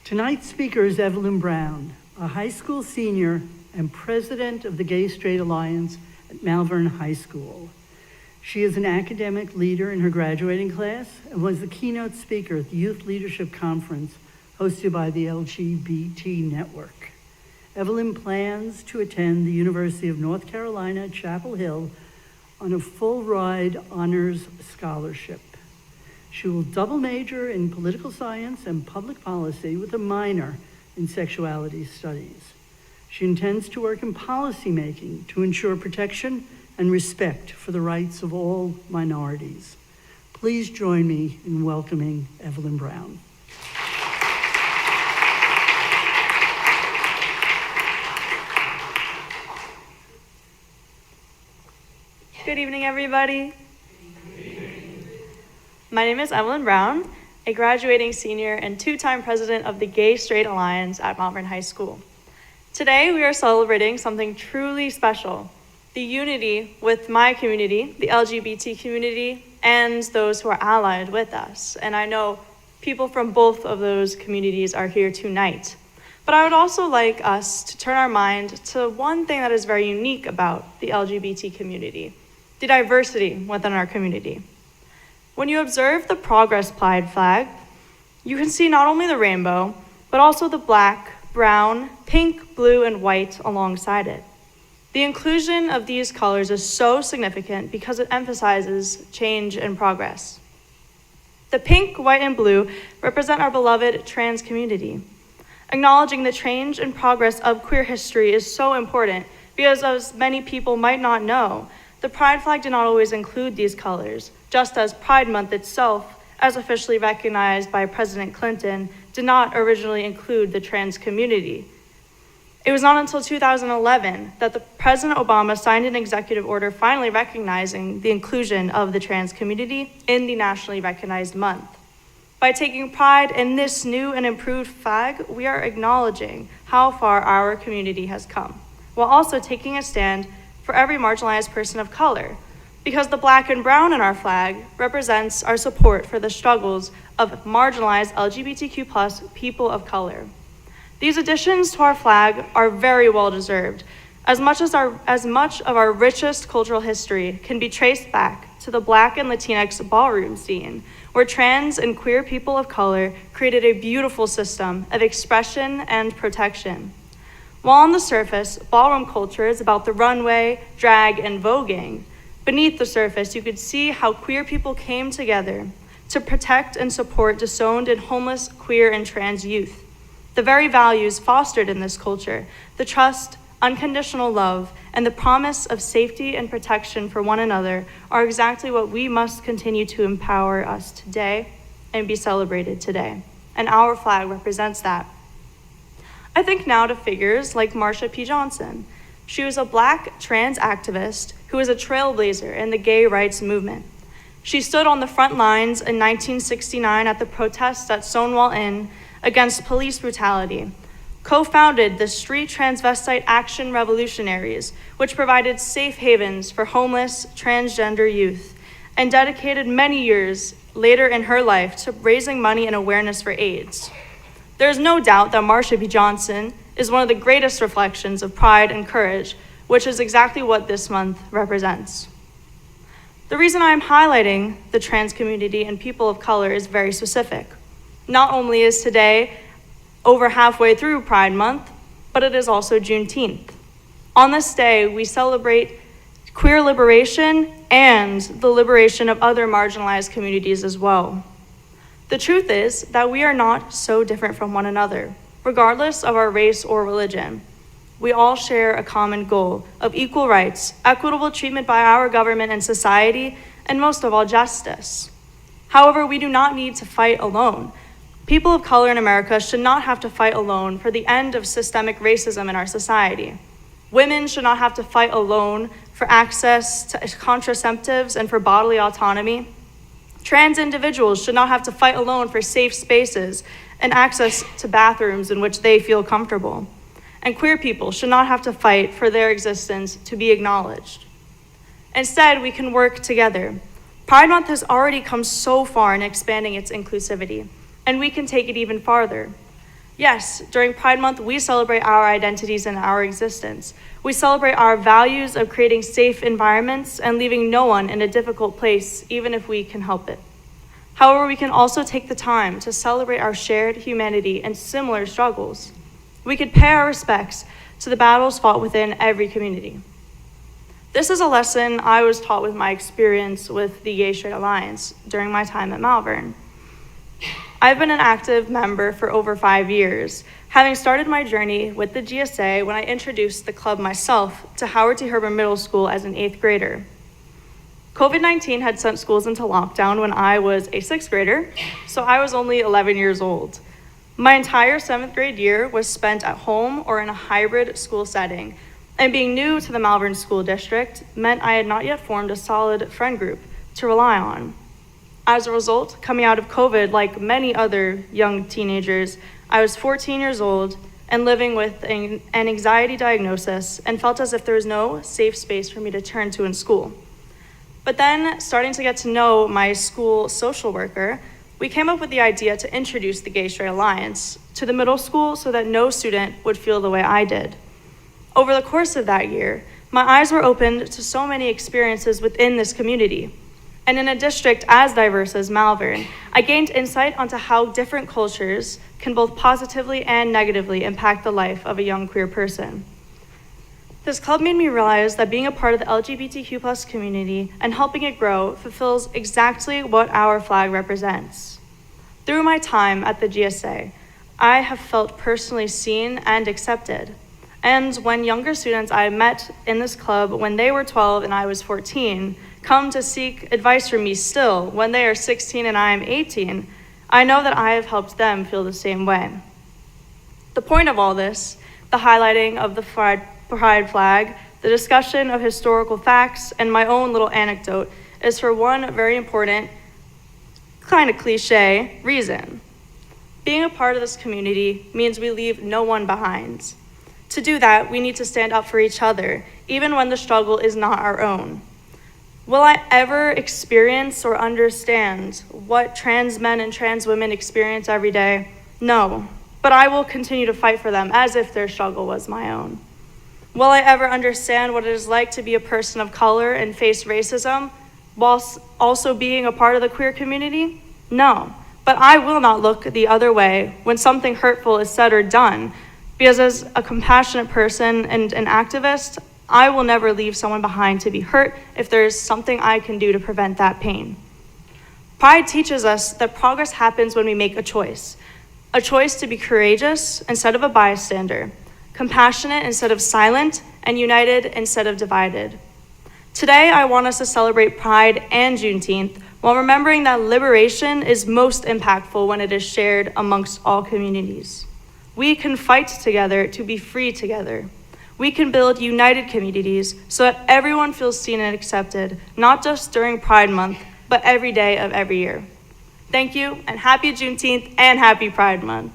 Tonight's speaker is Evelyn Brown, a high school senior and president of the Gay Straight Alliance at Malvern High School. She is an academic leader in her graduating class and was the keynote speaker at the Youth Leadership Conference hosted by the LGBT Network. Evelyn plans to attend the University of North Carolina at Chapel Hill on a full-ride honors scholarship. She will double major in political science and public policy with a minor in sexuality studies. She intends to work in policymaking to ensure protection and respect for the rights of all minorities. Please join me in welcoming Evelyn Brown. Good evening, everybody. My name is Evelyn Brown, a graduating senior and two-time president of the Gay Straight Alliance at Malvern High School. Today, we are celebrating something truly special, the unity with my community, the LGBT community, and those who are allied with us. And I know people from both of those communities are here tonight. But I would also like us to turn our mind to one thing that is very unique about the LGBT community, the diversity within our community. When you observe the Progress Pride flag, you can see not only the rainbow, but also the black, brown, pink, blue, and white alongside it. The inclusion of these colors is so significant because it emphasizes change and progress. The pink, white, and blue represent our beloved trans community. Acknowledging the change and progress of queer history is so important because, as many people might not know, the Pride flag did not always include these colors, just as Pride Month itself, as officially recognized by President Clinton, did not originally include the trans community. It was not until 2011 that President Obama signed an executive order finally recognizing the inclusion of the trans community in the nationally recognized month. By taking pride in this new and improved flag, we are acknowledging how far our community has come, while also taking a stand for every marginalized person of color, because the black and brown in our flag represents our support for the struggles of marginalized LGBTQ+ people of color. These additions to our flag are very well deserved, as much of our richest cultural history can be traced back to the Black and Latinx ballroom scene, where trans and queer people of color created a beautiful system of expression and protection. While on the surface, ballroom culture is about the runway, drag, and voguing, beneath the surface, you could see how queer people came together to protect and support disowned and homeless queer and trans youth. The very values fostered in this culture, the trust, unconditional love, and the promise of safety and protection for one another are exactly what we must continue to empower us today and be celebrated today. And our flag represents that. I think now to figures like Marsha P. Johnson. She was a Black trans activist who was a trailblazer in the gay rights movement. She stood on the front lines in 1969 at the protests at Stonewall Inn against police brutality, co-founded the Street Transvestite Action Revolutionaries, which provided safe havens for homeless transgender youth, and dedicated many years later in her life to raising money and awareness for AIDS. There is no doubt that Marsha P. Johnson is one of the greatest reflections of pride and courage, which is exactly what this month represents. The reason I am highlighting the trans community and people of color is very specific. Not only is today over halfway through Pride Month, but it is also Juneteenth. On this day, we celebrate queer liberation and the liberation of other marginalized communities as well. The truth is that we are not so different from one another, regardless of our race or religion. We all share a common goal of equal rights, equitable treatment by our government and society, and most of all, justice. However, we do not need to fight alone. People of color in America should not have to fight alone for the end of systemic racism in our society. Women should not have to fight alone for access to contraceptives and for bodily autonomy. Trans individuals should not have to fight alone for safe spaces and access to bathrooms in which they feel comfortable. And queer people should not have to fight for their existence to be acknowledged. Instead, we can work together. Pride Month has already come so far in expanding its inclusivity, and we can take it even farther. Yes, during Pride Month, we celebrate our identities and our existence. We celebrate our values of creating safe environments and leaving no one in a difficult place, even if we can help it. However, we can also take the time to celebrate our shared humanity and similar struggles. We could pay our respects to the battles fought within every community. This is a lesson I was taught with my experience with the Gay Straight Alliance during my time at Malvern. I've been an active member for over 5 years, having started my journey with the GSA when I introduced the club myself to Howard T. Herber Middle School as an 8th grader. COVID-19 had sent schools into lockdown when I was a 6th grader, so I was only 11 years old. My entire 7th grade year was spent at home or in a hybrid school setting, and being new to the Malvern School District meant I had not yet formed a solid friend group to rely on. As a result, coming out of COVID, like many other young teenagers, I was 14 years old and living with an anxiety diagnosis and felt as if there was no safe space for me to turn to in school. But then, starting to get to know my school social worker, we came up with the idea to introduce the Gay Straight Alliance to the middle school so that no student would feel the way I did. Over the course of that year, my eyes were opened to so many experiences within this community. And in a district as diverse as Malvern, I gained insight onto how different cultures can both positively and negatively impact the life of a young queer person. This club made me realize that being a part of the LGBTQ+ community and helping it grow fulfills exactly what our flag represents. Through my time at the GSA, I have felt personally seen and accepted. And when younger students I met in this club when they were 12 and I was 14 come to seek advice from me still when they are 16 and I am 18, I know that I have helped them feel the same way. The point of all this, the highlighting of the pride flag, the discussion of historical facts, and my own little anecdote is for one very important, kind of cliche reason. Being a part of this community means we leave no one behind. To do that, we need to stand up for each other, even when the struggle is not our own. Will I ever experience or understand what trans men and trans women experience every day? No, but I will continue to fight for them as if their struggle was my own. Will I ever understand what it is like to be a person of color and face racism whilst also being a part of the queer community? No, but I will not look the other way when something hurtful is said or done, because as a compassionate person and an activist, I will never leave someone behind to be hurt if there is something I can do to prevent that pain. Pride teaches us that progress happens when we make a choice to be courageous instead of a bystander, compassionate instead of silent, and united instead of divided. Today, I want us to celebrate Pride and Juneteenth while remembering that liberation is most impactful when it is shared amongst all communities. We can fight together to be free together. We can build united communities so that everyone feels seen and accepted, not just during Pride Month, but every day of every year. Thank you, and happy Juneteenth and happy Pride Month.